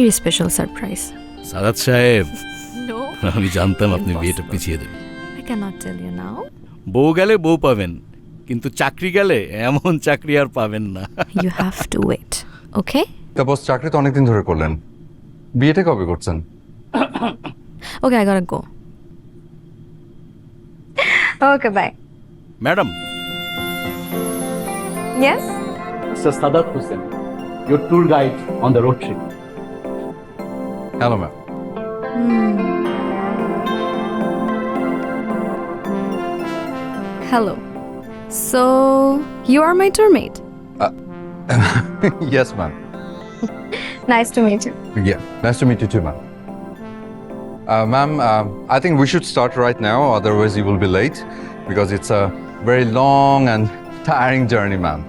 very special surprise. Saadat সাহেব, No, আমি জানতাম আপনি বিয়েটা Impossible. পিছিয়ে দেবেন। I cannot tell you now. বউ গেলে বউ পাবেন, কিন্তু চাকরি গেলে এমন চাকরি আর পাবেন না। You have to wait, okay? তা বস চাকরি তো অনেকদিন ধরে করলেন, বিয়েটা কবে করছেন? Okay, I gotta go. Okay, bye. Madam, Yes? Mr. Sadat Hussain, your tour guide on the road trip. Hello ma'am. Hello. So, you are my tour mate? Yes ma'am. Nice to meet you. Yeah, nice to meet you too, ma'am. Ma'am, I think we should start right now, otherwise you will be late, because it's a very long and tiring journey, ma'am.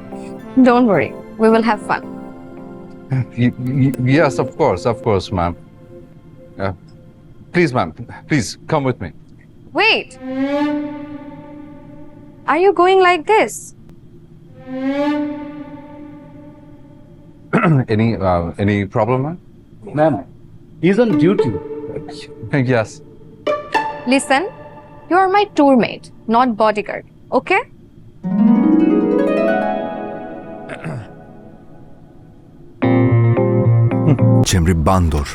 Don't worry, we will have fun. Yes, of course, ma'am. Please, ma'am, please come with me. Wait! Are you going like this? Any problem, ma'am? Ma'am, he's on duty. Yes. Listen, you are my tour mate, not bodyguard, okay? চেমরি বান্দর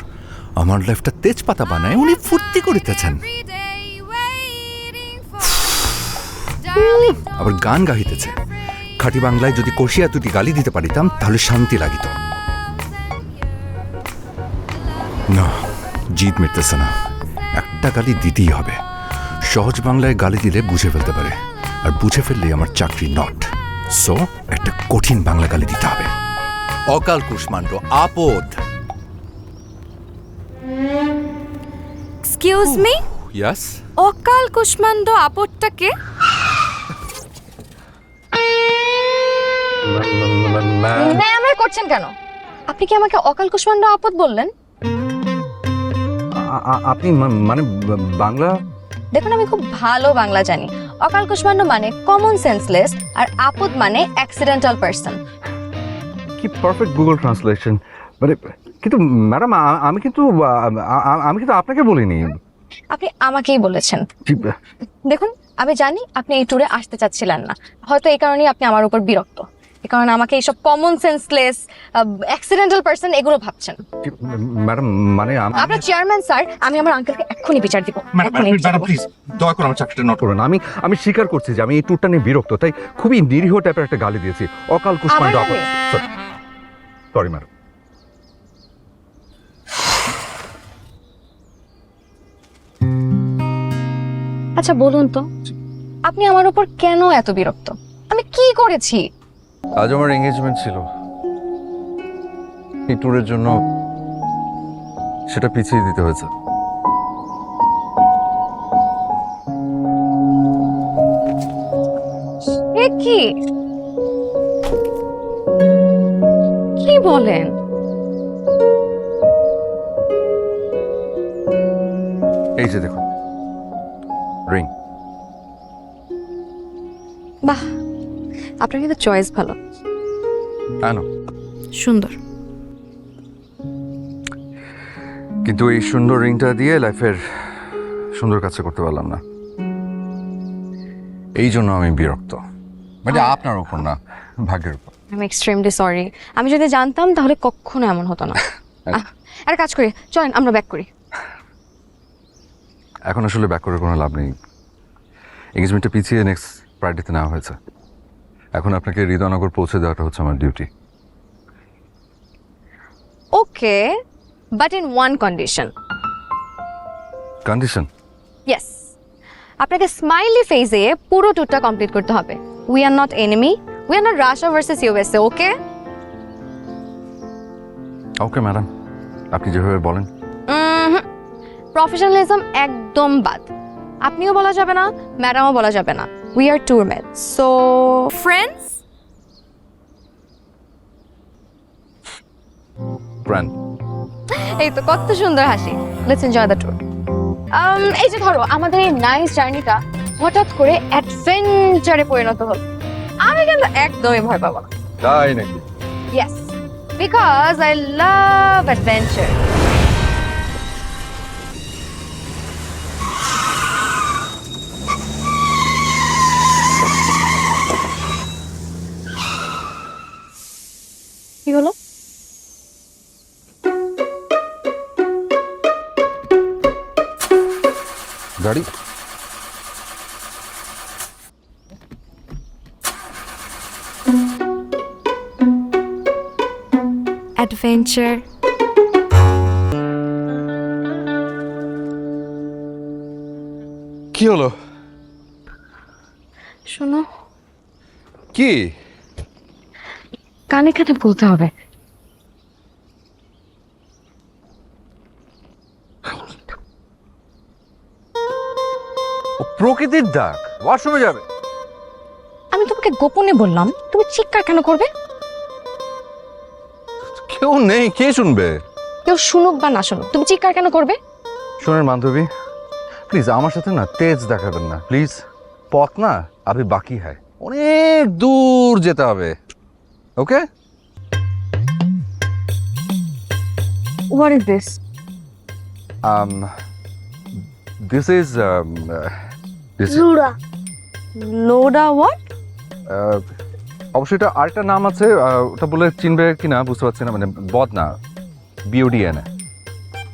আমার লাইফটা তেজপাতা বানায় উনি ফুর্তি করিতেছেন, আবার গান গাহিতেছে। খাঁটি বাংলায় যদি কষিয়া তুতি গালি দিতে পারিতাম তাহলে শান্তি লাগিত। না, জিত মিটতেছে না, একটা গালি দিতেই হবে। সহজ বাংলায় গালি দিলে বুঝে ফেলতে পারে, আর বুঝে ফেললে আমার চাকরি নট। সো একটা কঠিন বাংলা গালি দিতে হবে। অকাল কুষ্মাণ্ড আপদ। Excuse me? ইয়াস, অকাল কুষ্মাণ্ড আপদটাকে? ম্যাম করছেন কেন? আপনি কি আমাকে অকাল কুষ্মাণ্ড আপদ বললেন? আপনি মানে বাংলা? দেখুন, আমি খুব ভালো বাংলা জানি। অকাল কুষ্মাণ্ড মানে কমন সেন্সলেস, আর আপদ মানে অ্যাক্সিডেন্টাল পারসন। কি পারফেক্ট গুগল ট্রান্সলেশন। মানে কিন্তু ম্যাডাম আমি কিন্তু আপনাকে বলিনি। আপনি আমাকেই বলেছেন। দেখুন, আমি জানি আপনি এই ট্যুরে আসতে চাচ্ছিলেন না, হয়তো এই কারণেই আপনি আমার উপর বিরক্ত। এই কারণে আমাকে এইসব কমন সেন্সলেস, অ্যাক্সিডেন্টাল পারসন এগুলো ভাবছেন। ম্যাডাম মানে আপনার চেয়ারম্যান স্যার, আমি আমার আঙ্কেলকে এক্ষুনি বিচার দিব। প্লিজ দয়া করে আমার চাকরিটা নট করুন। আমি স্বীকার করছি যে আমি এই ট্যুরটা নিয়ে বিরক্ত, তাই খুবই নিরীহ টাইপের একটা গালি দিয়েছি। অকাল কুষ্মাণ্ড। Sorry madam. আচ্ছা বলুন তো, আপনি আমার উপর কেন এত বিরক্ত? আমি কি করেছি? আজ আমার এঙ্গেজমেন্ট ছিল, এই ট্যুরের জন্য সেটা পিছিয়ে দিতে হয়েছে। কি কি বলেন? এই যে দেখুন, রিং। বাহ, আপনার কিন্তু চয়েস ভালো, আনো। সুন্দর। কিন্তু এই সুন্দর রিংটা দিয়ে লাইফের সুন্দর কাজ করতে পারলাম না, এই জন্য আমি বিরক্ত। মানে আপনার উপর না, ভাগ্যের উপর। I am extremely sorry. আমি যদি জানতাম তাহলে কখনো এমন হতো না। একটা কাজ করি, চলেন আমরা ব্যাক করি। এখন আসলে ব্যাক করে কোনো লাভ নেই। এঙ্গেজমেন্টটা পিছিয়ে নেক্সট ফ্রাইডেতে নেওয়া হয়েছে। এখন আপনাকে হৃদয়নগর পৌঁছে দেওয়াটা হচ্ছে আমার duty. Okay, but in one condition. Condition? Yes, আপনাকে স্মাইলি ফেজে পুরো ট্যুরটা কমপ্লিট করতে হবে। We are not enemy, we are not Russia versus USA, okay? Okay madam, আপনি যেভাবে বলেন। প্রফেশনালিজম একদম বাদ। আপনিও বলা যাবে না, ম্যাডামও বলা যাবে না। We are tour mates, so friends. Friend. এই তো কত সুন্দর হাসি। Let's enjoy the tour. এই যে ধরো, আমাদের এই নাইস জার্নিটা হঠাৎ করে অ্যাডভেঞ্চারে পরিণত হলো। আমি কিন্তু একদমই ভয় পাবো না। তাই নাকি? Yes, Because I love adventure. কি হলো? গাড়ি Adventure. কি হলো? শোনো, কি? কানে কানে বলতে হবে। প্রকৃতির ডাক, ওয়াশরুমে যাবে। আমি তোমাকে গোপনে বললাম, তুমি চিৎকার কেন করবে? কেউ নেই, কে শুনবে? কেউ শুনুক বা না শুনুক, তুমি চিৎকার কেন করবে? শোনেন বান্ধবী, প্লিজ আমার সাথে না তেজ দেখাবেন না প্লিজ। পথ না আবে বাকি হয়, অনেক দূর যেতে হবে। ওকে? What is this? This is Loda what? অবশ্যই এটা আরেকটা নাম আছে, ওটা বলে চিনবে কিনা বুঝতে পারছি না। মানে বদনা, BODN,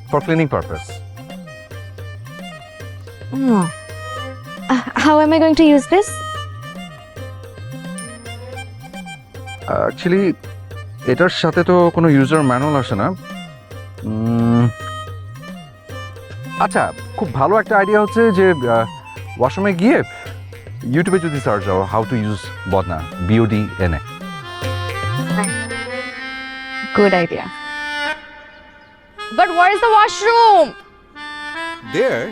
for cleaning purpose. How am I going to use this? Actually এটার সাথে তো কোনো ইউজার ম্যানুয়াল আসে না। আচ্ছা, খুব ভালো একটা আইডিয়া হচ্ছে যে ওয়াশরুমে গিয়ে ইউটিউবে যদি সার্চ দাও হাউ টু ইউজ বদনা, BODN. Good idea. But where is the washroom? There?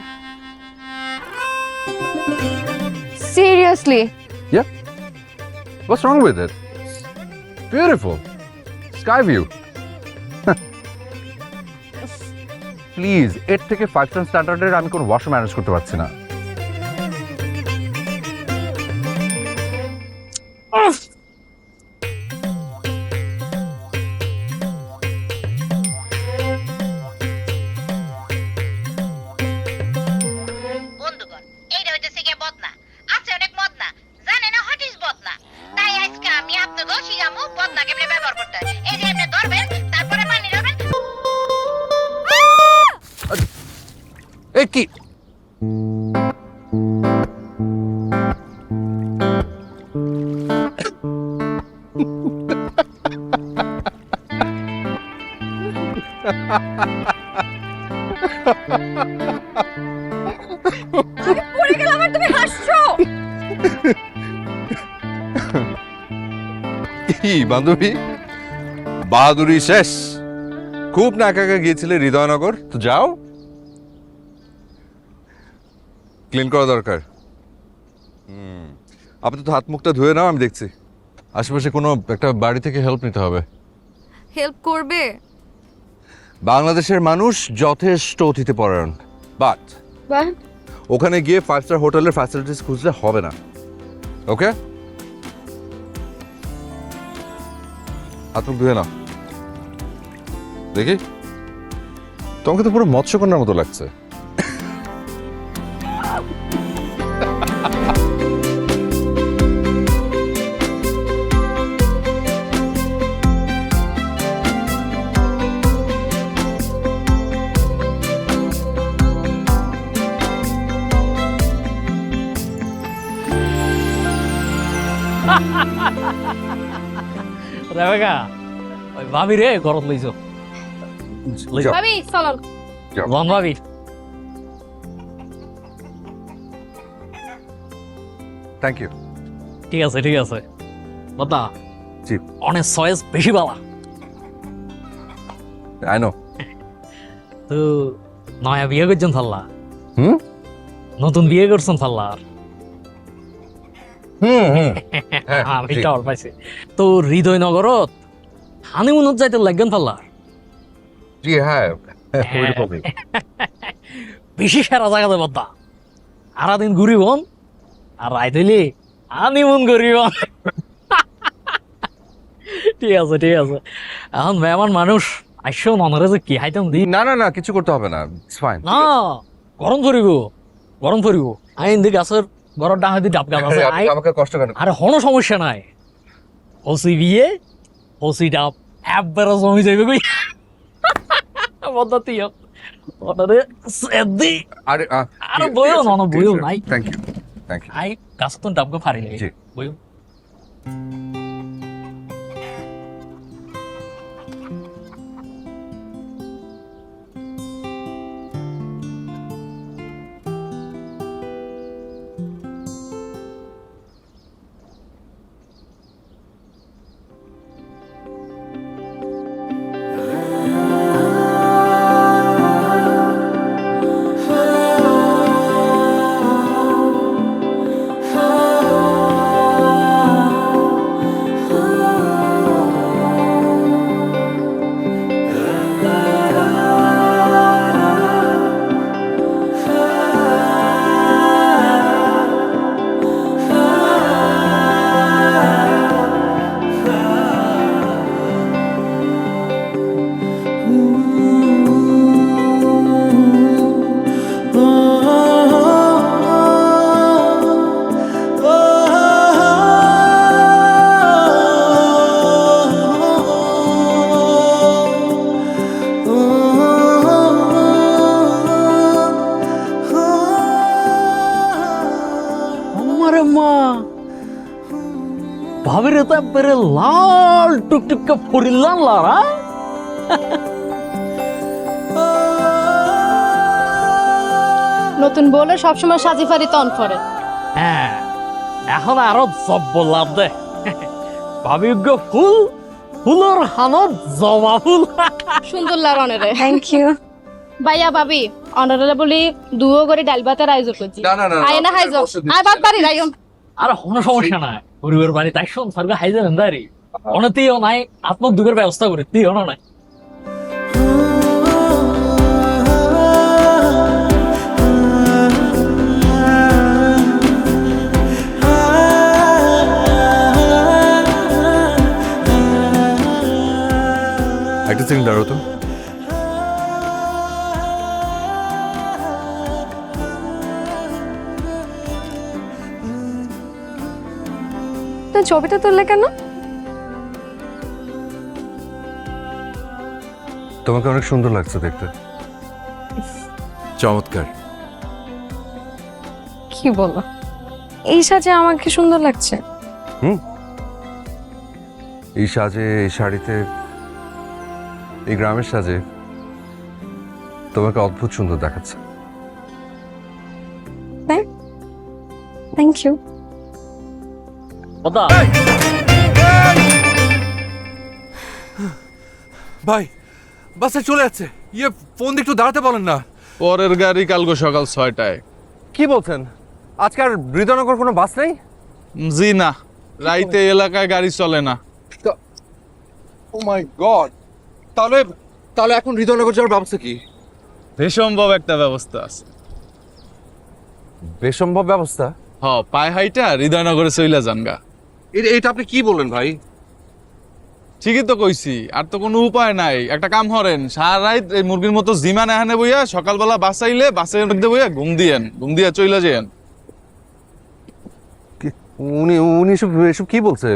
Seriously? Yeah. What's wrong with it? Beautiful. Sky view. Please, এর থেকে 5 স্ট্যান্ডার্ডের আমি কোনো ওয়াশরুম ম্যানেজ করতে পারছি না। বন্ধুগণ, এইটা হইতেছে গিয়ে বদনা। আছে অনেক মদনা, জানে না হোয়াট ইজ বদনা। তাই আজকে আমি আপনাকে শিখামু বদনা কেমনে ব্যবহার করতে হয়। এই যে এমনি ধরবেন, তারপরে পানি দিবেন। এ কি? পড়ে গেলাম আর তুমি হাসছো। কি বান্ধবী, বাহাদুরি শেষ? খুব না একা একা গিয়েছিলে হৃদয়নগর, তো যাও, ক্লিন করা দরকার। আপাতত হাত মুখটা ধুয়ে নাও, আমি দেখছি। আশেপাশে কোনো একটা বাড়ি থেকে হেল্প নিতে হবে। হেল্প করবে? বাংলাদেশের মানুষ যথেষ্ট অতিথিপরায়ণ, বাট ওখানে গিয়ে 5 স্টার হোটেলের ফ্যাসিলিটিস খুঁজলে হবে না। ওকে, হাত মুখ ধুয়ে নাও। দেখি, তোমাকে তো পুরো মৎস্যকন্যার মতো লাগছে। রেবেকা, ওই ভাবি রে ঘরত লইছো। যাও। ভাবি চলো। লন ভাবি। Thank you. ঠিক আছে ঠিক আছে। বদনা, জি, অনেক চয়েস বেশি বালা। I know. তো নয়া বিয়ে করছেন ফাল্লা? হুম নতুন বিয়ে করছেন ফাল্লা? হুম হুম হ্যাঁ, আমি জি। টাওয়ার পাইছি। তো হৃদয়নগরত হানিমুনত যাইতে লাগবেন ফাল্লা? জি হ্যাঁ, ওইরকমই। বেশি সেরা জায়গাতে বদনা। সারাদিন ঘুরিবন আর রাইত হইলে হানিমুন করিবন। ঠিক আছে ঠিক আছে, এখন মেহমান মানুষ আসছেও ননরে যে কি হাইতাম দি না না না কিছু করতে হবে না, ইটস ফাইন। না, গরম করিব গরম করিব। আইন দি গাছের ঘরের ডাঙা দি ডাব গাছ আছে, আমাকে কষ্ট কেন? আরে কোনো সমস্যা নাই। হসি বিয়ে হসি ডাব একবারে জমি যাইবে কই পদ্ধতি ওটারে সেদি। আরে আরে বইও না বইও নাই, থ্যাংক ইউ থ্যাংক ইউ। আই গাছ তো ডাবকে ফাড়ি লাগে জি। বইও। আমারে মা ভাবিরে তো একবারে লাল টুকটুকে ফুরিলাম লারা। নতুন বলে সবসময় সাজি ফারি তন করে। হ্যাঁ, এখন আরো জব বললাম দে ভাবিজ্ঞ ফুল ফুলর হানত জবা ফুল। সুন্দর লাগ অনেরে। Thank you. ভাইয়া ভাবি অনারে বলি দুও করে ডাল ভাতের আয়োজন করছি। না না না আয় না হাইজো আয় বাদ বাড়ি রাইও। আর কোনো সমস্যা নাই, গরিবের বাড়ি তাই শোন সরকার হাইজেন দাঁড়ি অনেতেও নাই, আত্মক দুঃখের ব্যবস্থা করে তুইও না নাই। একটা সেকেন্ড দাঁড়াও তো। তো ছবিটা তুললে কেন? তোমাকে অনেক সুন্দর লাগছে দেখতে। চমৎকার। কি বলো, এই সাজে আমাকে সুন্দর লাগছে? এই সাজে, এই শাড়িতে, এই গ্রামের সাজে তোমাকে অদ্ভুত সুন্দর দেখাচ্ছে। Thank you. কথা ভাই বাসে চলে যাচ্ছে, ইয়ে ফোন দিয়ে একটু দাঁড়াতে বলেন না। পরের গাড়ি কালকে সকাল 6টায়। কি বলছেন? আজকে আর হৃদয়নগর কোনো বাস নেই? জি না, রাইতে এলাকায় গাড়ি চলে না। ও মাই গড, তাহলে তাহলে এখন হৃদয়নগর যাওয়ার ব্যবস্থা কি? বেসম্ভব একটা ব্যবস্থা আছে। বেসম্ভব ব্যবস্থা? পায়ে হাইটা হৃদয়নগরে চইলা যান গা। এটা আপনি কি বললেন ভাই? ঠিকই তো কইছি, আর তো কোনো উপায় নাই। একটা কাম করেন, সারা রাত এই মুরগির মতো জিমান এখানে বইয়া সকালবেলা বাসাইলে বাসের মধ্যে বইয়া ঘুম দিয়া চইলা যেন। উনি উনি এসব কি বলছে?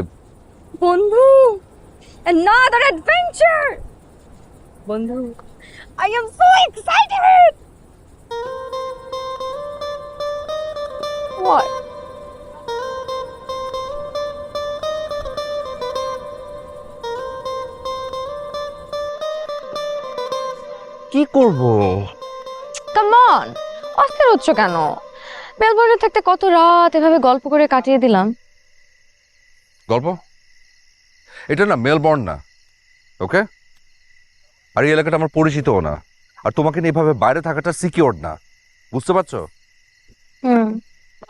বন্ধু, another adventure! বন্ধু, I am so excited! What? কি করব? Come on! অস্থির হচ্ছ কেন? মেলবোর্নে থাকতে কত রাত এভাবে গল্প করে কাটিয়ে দিলাম। গল্প? এটা না মেলবোর্ন না, ওকে? আর এই এলাকাটা আমার পরিচিতও না, আর তোমাকে নিয়ে এভাবে বাইরে থাকাটা সিকিউর না, বুঝতে পারছো?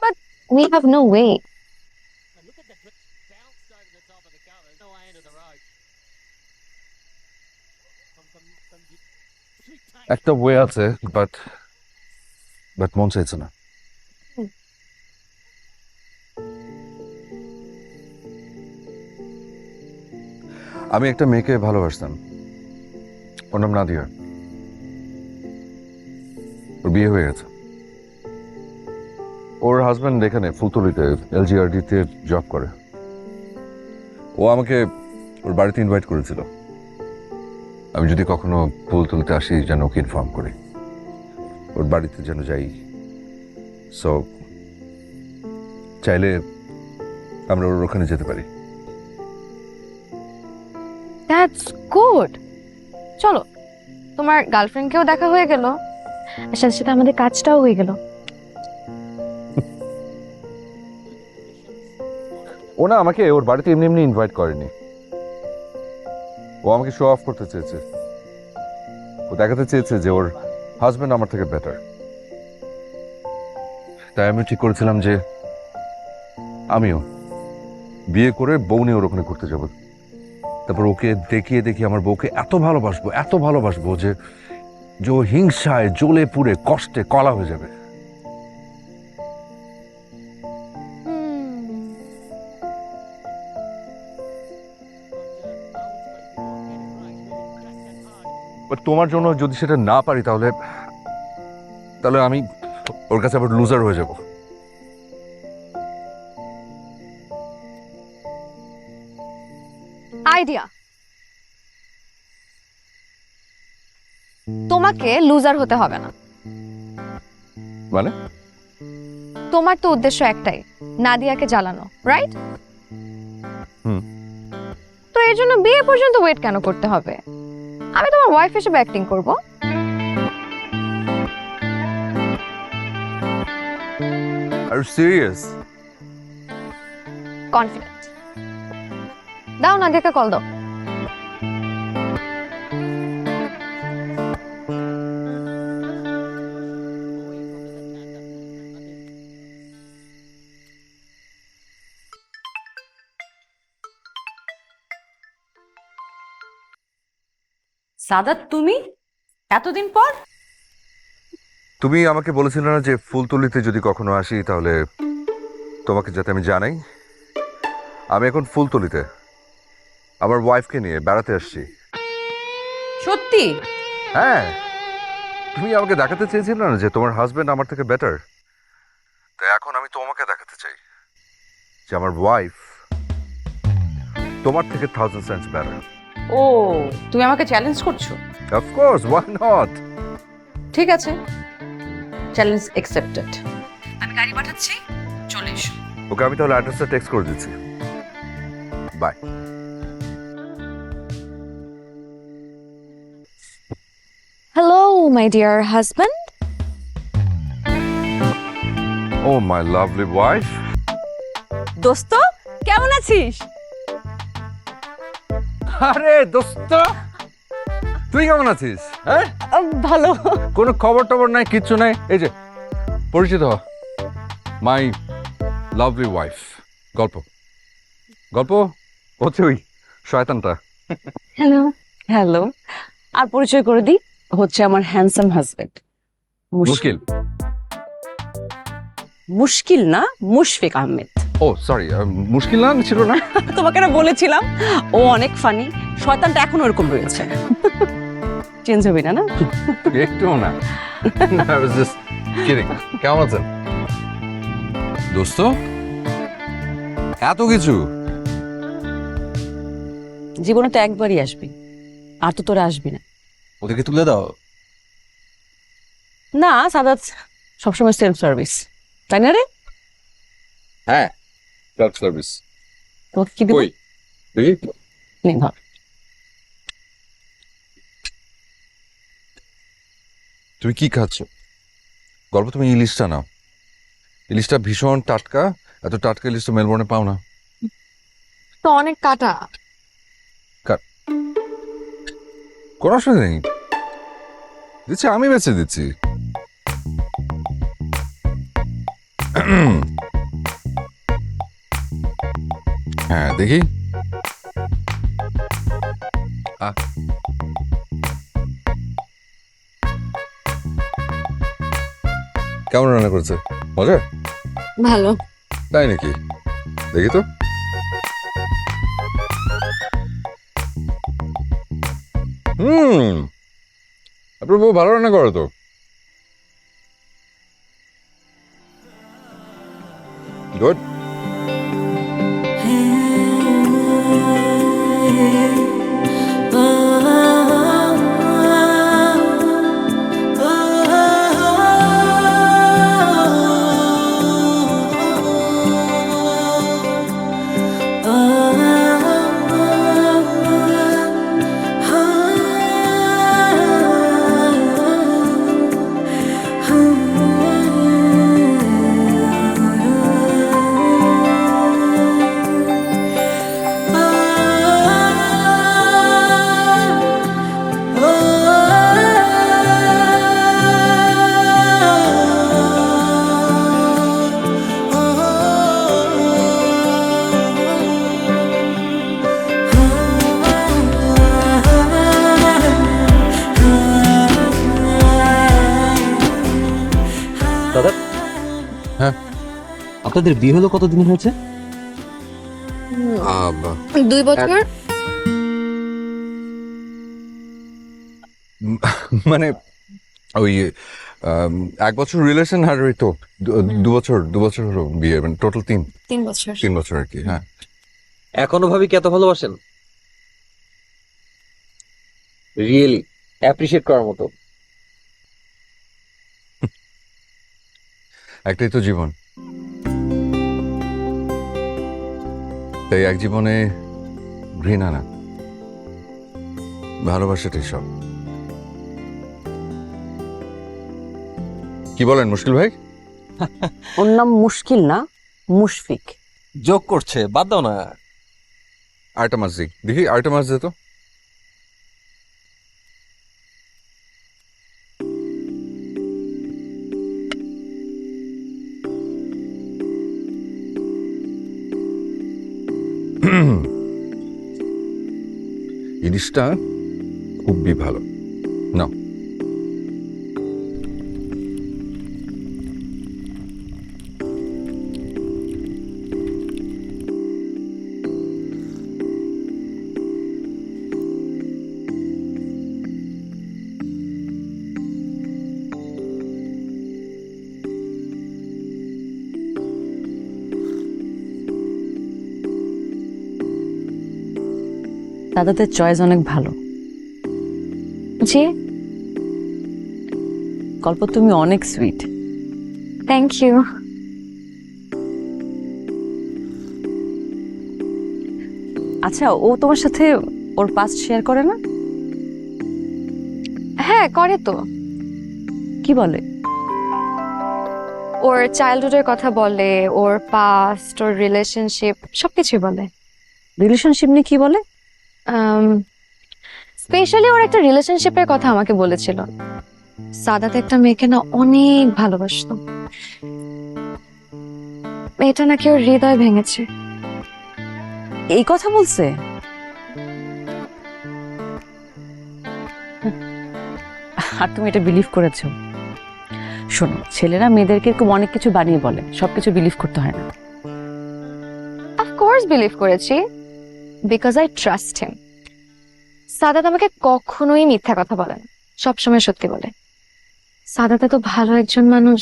But we have no way. একটা ওয়ে আছে, বাট মন চাইছে না। আমি একটা মেয়েকে ভালোবাসতাম, ওর নাম নাদিয়া। ওর বিয়ে হয়ে গেছে। ওর হাজব্যান্ড এখানে ফুলতলিতে LGRD-তে জব করে। ও আমাকে ওর বাড়িতে ইনভাইট করেছিল, আমি যদি কখনো ফুলতলিতে আসি যেন ওকে ইনফর্ম করি, ওর বাড়িতে যেন যাই। সো চাইলে আমরা ওর ওখানে যেতে পারি। That's good. চলো, তোমার গার্লফ্রেন্ডকেও দেখা হয়ে গেল, আর সাথে সাথে আমাদের কাজটাও হয়ে গেল। ও না আমাকে ওর বাড়িতে এমনি এমনি ইনভাইট করেনি, ও আমাকে শো অফ করতে চেয়েছে। ও দেখাতে চেয়েছে যে ওর হাজবেন্ড আমার থেকে বেটার। তাই আমি ঠিক করেছিলাম যে আমিও বিয়ে করে বউ নিয়ে ওর ওখানে ঘুরতে যাব। তারপর ওকে দেখিয়ে দেখিয়ে আমার বউকে এত ভালোবাসবো যে ও হিংসায় জ্বলে পুড়ে কষ্টে কলা হয়ে যাবে। বাট তোমার জন্য যদি সেটা না পারি তাহলে আমি ওর কাছে আবার লুজার হয়ে যাব। আইডিয়া, তোমাকে লুজার হতে হবে না। মানে তোমার তো উদ্দেশ্য একটাই, নাদিয়াকে জ্বালানো, রাইট? তো এর জন্য বিয়ে পর্যন্ত ওয়েট কেন করতে হবে? আমি তোমার ওয়াইফ হিসেবে অ্যাক্টিং করব। আর সিরিয়াস? কনফিডেন্ট। দাও, নাদিয়াকে কল দাও। সাদাত, তুমি এতদিন পর? তুমি আমাকে বলেছিলে না যে ফুলতলিতে যদি কখনো আসি তাহলে তোমাকে যাতে আমি জানাই। আমি এখন ফুলতলিতে আমার ওয়াইফকে নিয়ে বেড়াতে আসছি। সত্যি? হ্যাঁ, তুমি আমাকে দেখাতে চেয়েছিলে না যে তোমার হাজবেন্ড আমার থেকে বেটার, তাই এখন আমি তোমাকে দেখাতে চাই যে আমার ওয়াইফ তোমার থেকে 1000 সেন্টস বেটার। ও, তুমি আমাকে চ্যালেঞ্জ করছো? Of course, why not. ঠিক আছে, চ্যালেঞ্জ অ্যাকসেপ্টেড। আমি গাড়ি পাঠাচ্ছি, চলে এসো। ওকে, আমি তাহলে অ্যাড্রেসটা টেক্সট করে দিচ্ছি। Bye. Hello my dear husband. Oh my lovely wife. দোস্ত, কেমন আছিস? আরে দোস্ত, তুই কেমন আছিস? হ্যাঁ, ভালো। কোনো খবর টবর নাই, কিচ্ছু নাই। এই যে পরিচিত হ, মাই লাভলি ওয়াইফ। গল্প হচ্ছে ওই শয়তানটা। হ্যালো হ্যালো, আর পরিচয় করে দিই, হচ্ছে আমার হ্যান্ডসাম হাজবেন্ড মুশকিল। মুশকিল না, মুশফিক আহমেদ। ও সরি, মুশকিল না ছিল না। তোমাকে না বলেছিলাম ও অনেক ফানি। শয়তানটা এখন ওরকম রয়েছে, চেঞ্জ হবে না? না একটু না। I was just kidding. কেমন আছেন দোস্ত? এত কিছু জীবনে তো একবারই আসবি, আর তো তোরা আসবি না। ওদেরকে তুলে দাও। না সাদাত সবসময় সেলফ সার্ভিস, তাই না রে? হ্যাঁ, সেলফ সার্ভিস। তোমাকে কি দেবো? দেখি নে ধর। তুমি কি খাচ্ছ? গল্প, তুমি ইলিশটা নাও। ইলিশটা ভীষণ টাটকা, এত টাটকা ইলিশ তো মেলবোর্নে পাও না। তো অনেক কাটা। কোনো অসুবিধা নেই, দিচ্ছি, আমি বেছে দিচ্ছি। হ্যাঁ দেখি। কেমন রান্না করেছে? মজা? ভালো। তাই নাকি? দেখি তো। আপনার বউ ভালো রান্না করে তো। গুড। দাদা, হ্যাঁ? আপনাদের বিয়ে হলো কতদিন হয়েছে? 2 বছর। মানে ওই 1 বছর রিলেশন আর ওই তো 2 বছর হলো বিয়ে, মানে টোটাল 3 বছর। 3 বছর আর কি। হ্যাঁ। এখনো ভাবি কি এত ভালোবাসেন? রিয়েলি অ্যাপ্রিশিয়েট করার মতো। একটাই তো জীবন, তাই এক জীবনে ঘৃণা না, ভালোবাসাটাই সব। কি বলেন মুশকিল ভাই? ওর নাম মুশকিল না, মুশফিক। যোগ করছে, বাদ দাও না। আরেকটা মাছ দেখি, আরেকটা মাছ দে তো। ইলিশটা খুবই ভালো না। দাদাদের চয়েস অনেক ভালো। জি, গল্প তুমি অনেক সুইট। Thank you. আচ্ছা, ও তোমার সাথে ওর পাস্ট শেয়ার করে না? হ্যাঁ, করে তো। কি বলে? ওর চাইল্ডহুডের কথা বলে, ওর পাস্ট, ওর রিলেশনশিপ সবকিছুই বলে। রিলেশনশিপ নিয়ে কি বলে? স্পেশালি ওর একটা রিলেশনশিপের কথা আমাকে বলেছিল। সাদাত একটা মেয়েকে না অনেক ভালোবাসতো, মেয়েটা নাকি ওর হৃদয় ভেঙেছে। এই কথা বলছে? আর তুমি এটা বিলিভ করেছো? শোনো, ছেলেরা মেয়েদেরকে এরকম অনেক কিছু বানিয়ে বলে, সবকিছু বিলিভ করতে হয় না। অফকোর্স বিলিভ করেছি, because I trust him. Sadat আমাকে কখনোই মিথ্যা কথা বলে না, সবসময় সত্যি বলে। সাদাত তো ভালো একজন মানুষ।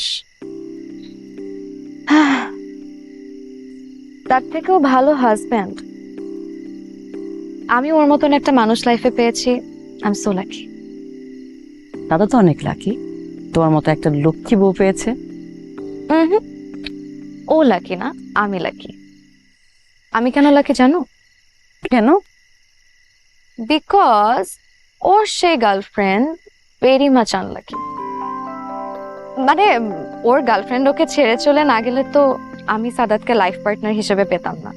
তার থেকেও ভালো হাজব্যান্ড আমি ওর মতন একটা মানুষ লাইফে পেয়েছি। I am so lucky. দাদা তো অনেক লাকি, তোমার মতো একটা লক্ষ্মী বউ পেয়েছে। ও লাকি না, আমি লাকি। আমি কেন লাকি জানো? কেন? বিকজ ওর সেই গার্লফ্রেন্ড ভেরি মাচ আনলাকি। মানে ওর গার্লফ্রেন্ড ওকে ছেড়ে চলে না গেলে তো আমি সাদাতকে লাইফ পার্টনার হিসেবে পেতাম না।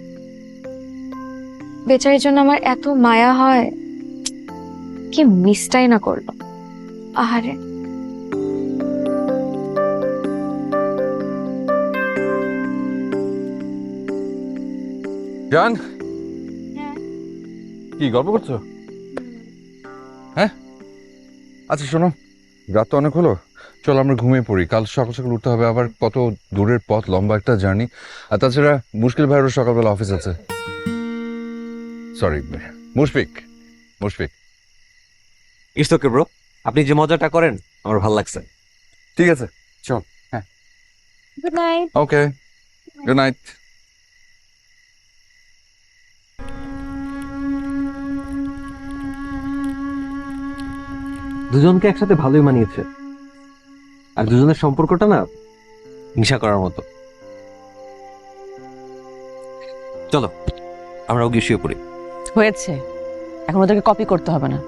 বেচারির জন্য আমার এত মায়া হয়, কি মিসটাই না করলো। আহারে, জান, কি গল্প করছো? হ্যাঁ, আচ্ছা শোনো, রাত তো অনেক হলো, চলো আমরা ঘুমিয়ে পড়ি। কাল সকাল সকাল উঠতে হবে, আবার কত দূরের পথ, লম্বা একটা জার্নি। আর তাছাড়া মুশকিল ভাইয়েরও সকালবেলা অফিস আছে। Sorry, Mushfiq, Mushfiq. It's okay bro, আপনি যে মজাটা করেন আমার ভালো লাগছে। ঠিক আছে, চল। হ্যাঁ, গুড নাইট। ওকে, গুড নাইট। দুজনকে একসাথে ভালোই মানিয়েছে, আর দুজনের সম্পর্কটা না হিংসা করার মতো। চলো আমরা ওকে শুয়ে পড়ি। হয়েছে, এখন ওদেরকে কপি করতে হবে না।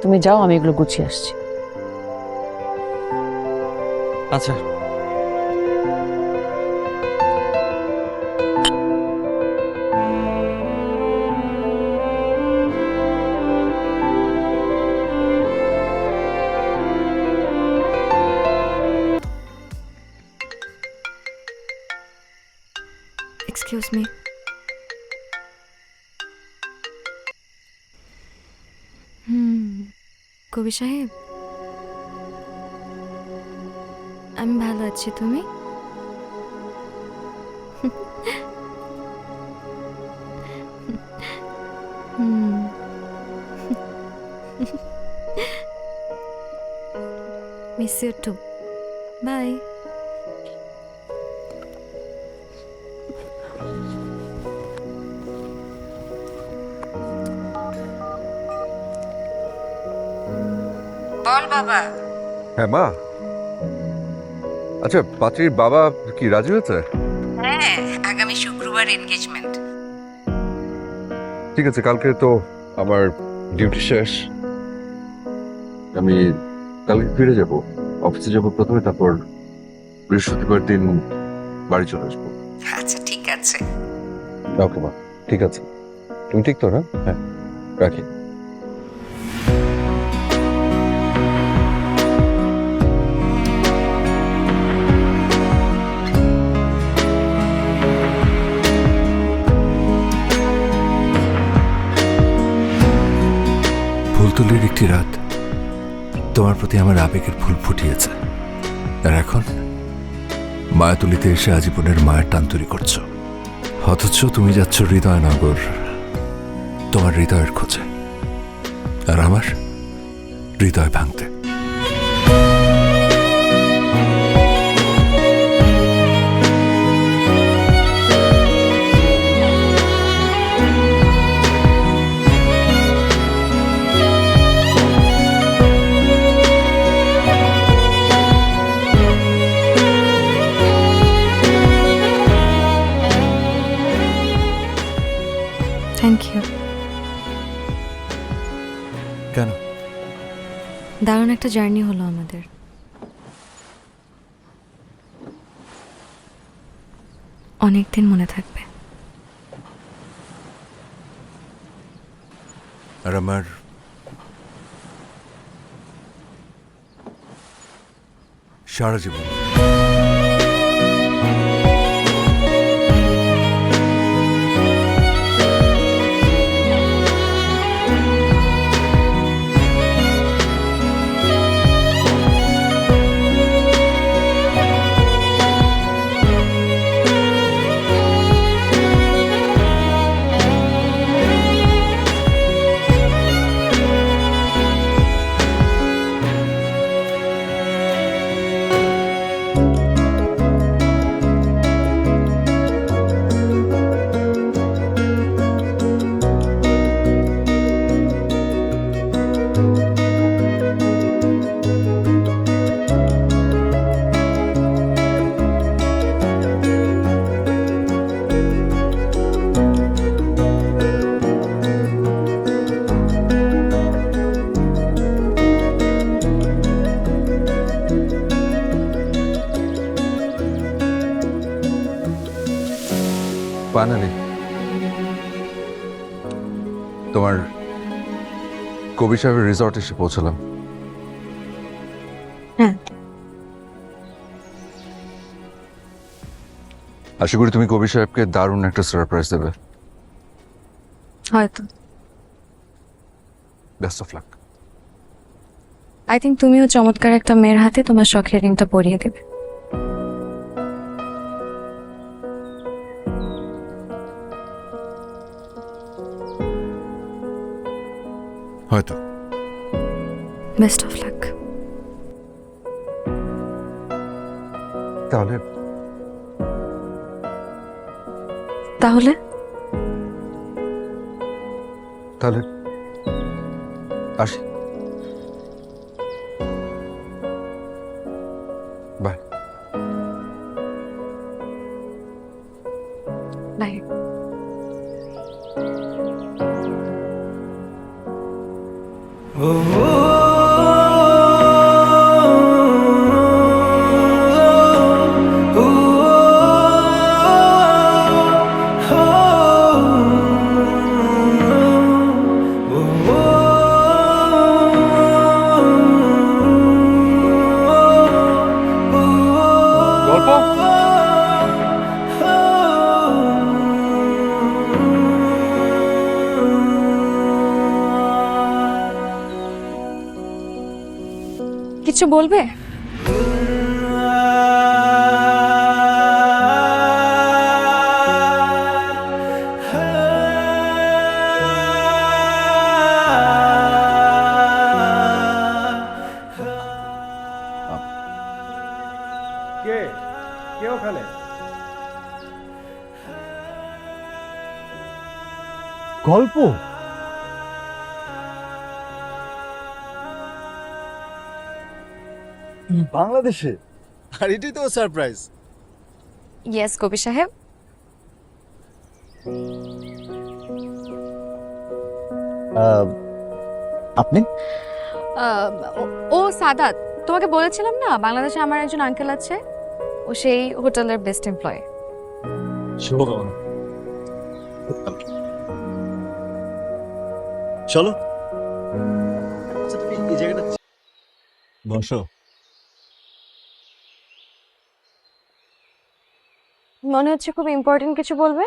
তুমি যাও, আমি এগুলো গুছিয়ে আসছি। আচ্ছা। Excuse me. কবি সাহেব, আমি ভালো আছি, তুমি? Miss you too. বাই। বল বাবা। হ্যাঁ মা। আচ্ছা, পাত্রীর বাবা কি রাজি হয়েছে? হ্যাঁ, আগামী শুক্রবার এনগেজমেন্ট। ঠিক আছে, কালকে তো আমার ডিউটি শেষ, আমি কালকে ফিরে যাব, অফিসে যাব প্রথমে, তারপর বৃহস্পতিবার দিন বাড়ি চলে আসবো। আচ্ছা ঠিক আছে। ওকে মা, ঠিক আছে। তুমি ঠিক তো না? হ্যাঁ, রাখি। ফুলতলির একটি রাত তোমার প্রতি আমার আবেগের ফুল ফুটিয়েছে, আর এখন মায়াতুলিতে এসে আজীবনের মায়ের টান তৈরি করছো। অথচ তুমি যাচ্ছ হৃদয়নগর তোমার হৃদয়ের খোঁজে, আর আমার হৃদয় ভাঙতে। Thank you. কেন? দারুণ একটা জার্নি হলো আমাদের। অনেকদিন মনে থাকবে। আর আমার সারা জীবন। ফাইনালি তোমার কবি সাহেবের রিসর্ট এসে পৌঁছলাম। হ্যাঁ। আশা করি তুমি কবি সাহেবকে দারুণ একটা সারপ্রাইজ দেবে। হয়তো। Best of luck. I think তুমিও চমৎকার একটা মেয়ের হাতে তোমার শখের রিংটা পরিয়ে দেবে। হয়তো। Best of luck. তাহলে তাহলে তাহলে আসি। বাই। বাই। গল্প কিছু বলবে? কে ওখানে? গল্প? বাংলাদেশে? আর এটাই তো সারপ্রাইজ। ইয়েস কবি সাহেব। আপনি? ও সাদাত, তোমাকে বলেছিলাম না বাংলাদেশে আমার একজন আঙ্কেল আছে, ও সেই হোটেলের বেস্ট এমপ্লয়ি। চলো এই জায়গাটা বসো। মনে হচ্ছে খুব ইম্পর্টেন্ট কিছু বলবে।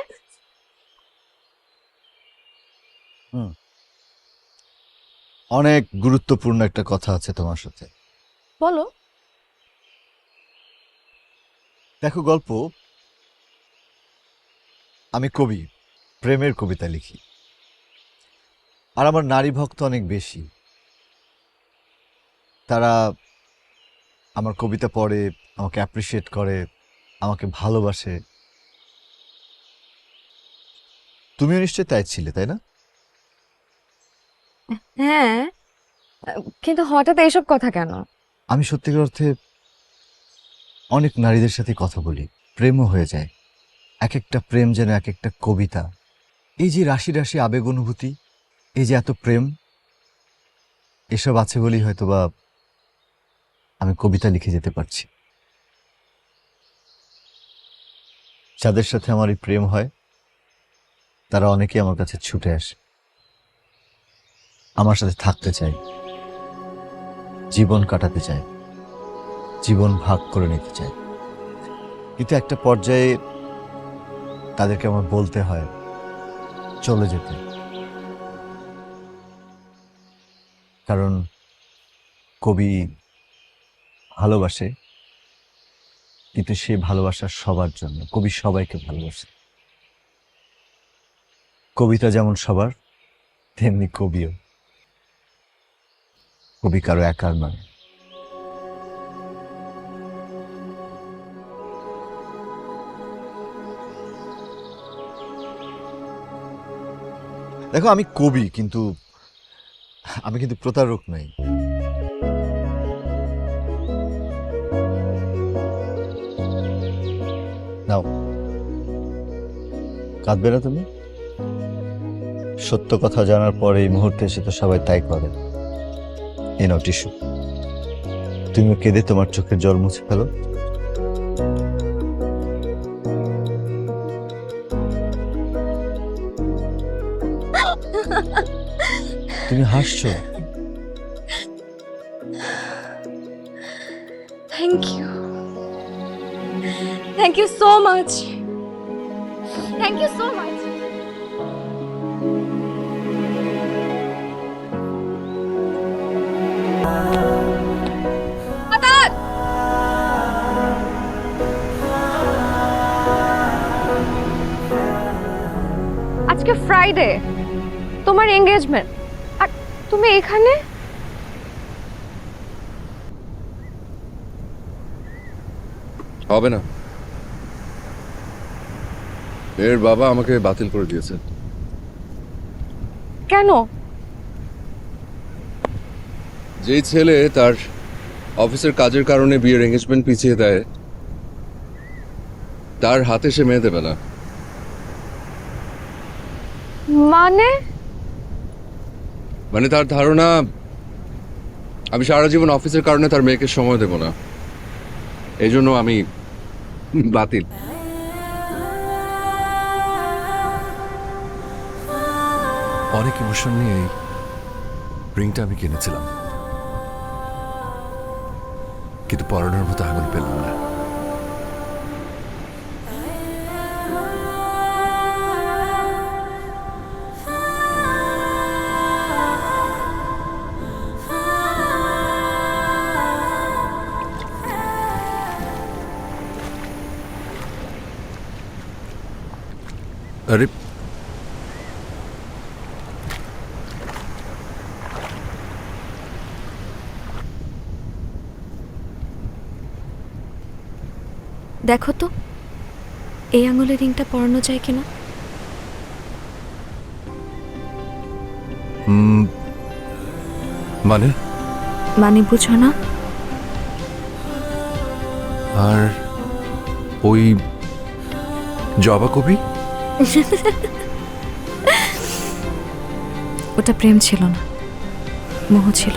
অনেক গুরুত্বপূর্ণ একটা কথা আছে তোমার সাথে। বলো। দেখো গল্প, আমি কবি, প্রেমের কবিতা লিখি, আর আমার নারী ভক্ত অনেক বেশি। তারা আমার কবিতা পড়ে, আমাকে অ্যাপ্রিসিয়েট করে, আমাকে ভালোবাসে। তুমিও নিশ্চয়ই তাই ছিলে, তাই না? হ্যাঁ, কিন্তু হঠাৎ এইসব কথা কেন? আমি সত্যিকার অর্থে অনেক নারীদের সাথে কথা বলি, প্রেমও হয়ে যায়। এক একটা প্রেম যেন এক একটা কবিতা। এই যে রাশি রাশি আবেগ অনুভূতি, এই যে এত প্রেম, এসব আছে বলেই হয়তোবা আমি কবিতা লিখে যেতে পারছি। যাদের সাথে আমার এই প্রেম হয় তারা অনেকেই আমার কাছে ছুটে আসে, আমার সাথে থাকতে চায়, জীবন কাটাতে চায়, জীবন ভাগ করে নিতে চায়। কিন্তু একটা পর্যায়ে তাদেরকে আমার বলতে হয় চলে যেতে, কারণ কবি ভালোবাসে, কিন্তু সে ভালোবাসা সবার জন্য। কবি সবাইকে ভালোবাসে। কবিতা যেমন সবার, তেমনি কবিও। কবি কারো একার নয়। দেখো, আমি কবি, কিন্তু আমি কিন্তু প্রতারক নই। নাও, কাঁদবে না তুমি? সত্য কথা জানার পরে এই মুহূর্তে এসে তো সবাই তাই করে। এই নাও টিস্যু, তুমিও কেঁদে তোমার চোখের জল মুছে ফেলো। তুমি হাসছো। Thank you, thank you so much, thank you so much. আজকে ফ্রাইডে, তোমার এঙ্গেজমেন্ট, আর তুমি এখানে? হবে না, এর বাবা আমাকে বাতিল করে দিয়েছে। কেন? যেই ছেলে তার অফিসের কাজের কারণে বিয়ের এঙ্গেজমেন্ট পিছিয়ে দেয়, তার হাতে সে মেয়ে দেবে না। মানে তার ধারণা আমি সারা জীবন অফিসের কারণে তার মেয়েকে সময় দেব না, এই জন্য আমি বাতিল। অনেক ইমোশন নিয়ে এই রিংটা আমি কিনেছিলাম, কিন্তু পরানোর মতো আঙুল পেলাম না। আরে দেখো তো এই আঙুলের রিংটা পরানো যায় কিনা। মানে মানে বুঝো না? আর ওই জবা কবি, ওটা প্রেম ছিল না, মোহ ছিল।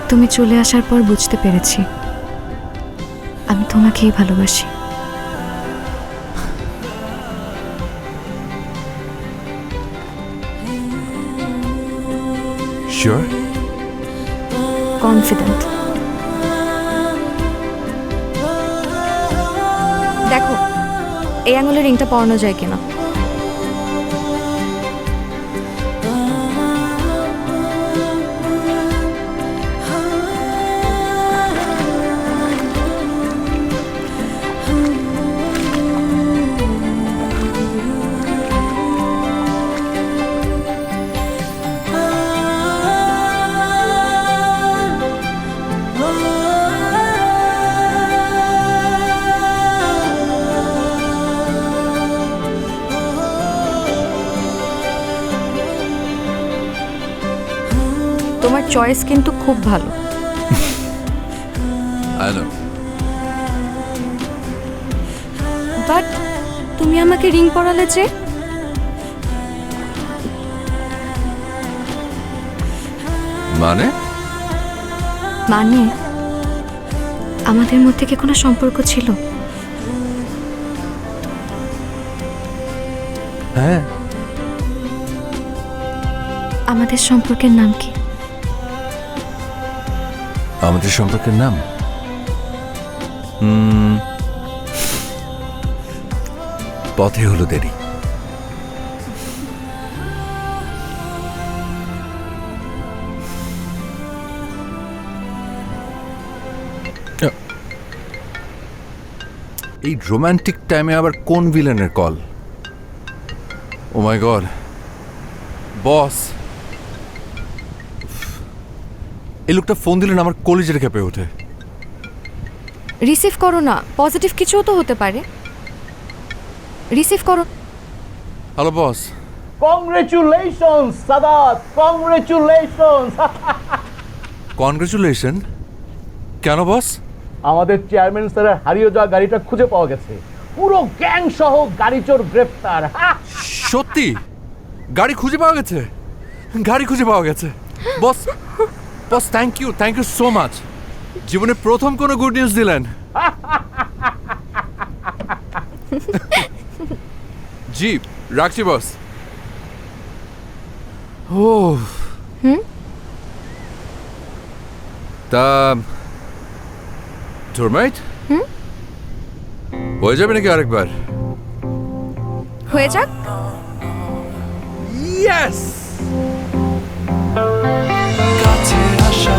তুমি চলে আসার পর বুঝতে পেরেছি আমি তোমাকেই ভালোবাসি। শিওর? কনফিডেন্ট। দেখো এই আঙুলের রিংটা পরানো যায় কিনা। তোমার চয়েস কিন্তু খুব ভালো। বাট তুমি আমাকে রিং পরালে যে? মানে মানে আমাদের মধ্যে কি কোনো সম্পর্ক ছিল? হ্যাঁ। আমাদের সম্পর্কের নাম কি? আমাদের সম্পর্কের নাম পথে হলো দেরি। এই রোমান্টিক টাইমে আবার কোন ভিলেনের কল? ও মাই গড, বস, এই লোকটা ফোন দিলেন আমার কলিজের কেঁপে ওঠে। রিসিভ করো না, পজিটিভ কিছুও তো হতে পারে। রিসিভ করো। Hello boss. Congratulations Sadat, congratulations. Congratulation? কেন বস? আমাদের চেয়ারম্যান স্যারের হারিয়ে যাওয়া গাড়িটা খুঁজে পাওয়া গেছে। পুরো গ্যাং সহ গাড়ি চোর গ্রেফতার। সত্যি গাড়ি খুঁজে পাওয়া গেছে? গাড়ি খুঁজে পাওয়া গেছে boss. Boss thank you so much. জীবনে প্রথম কোনো গুড নিউজ দিলেন। জি রাখছি বস। ও তা ধর্মাইট হয়ে যাবে নাকি আরেকবার? হয়ে যাক। ইয়েস। কাছে আসা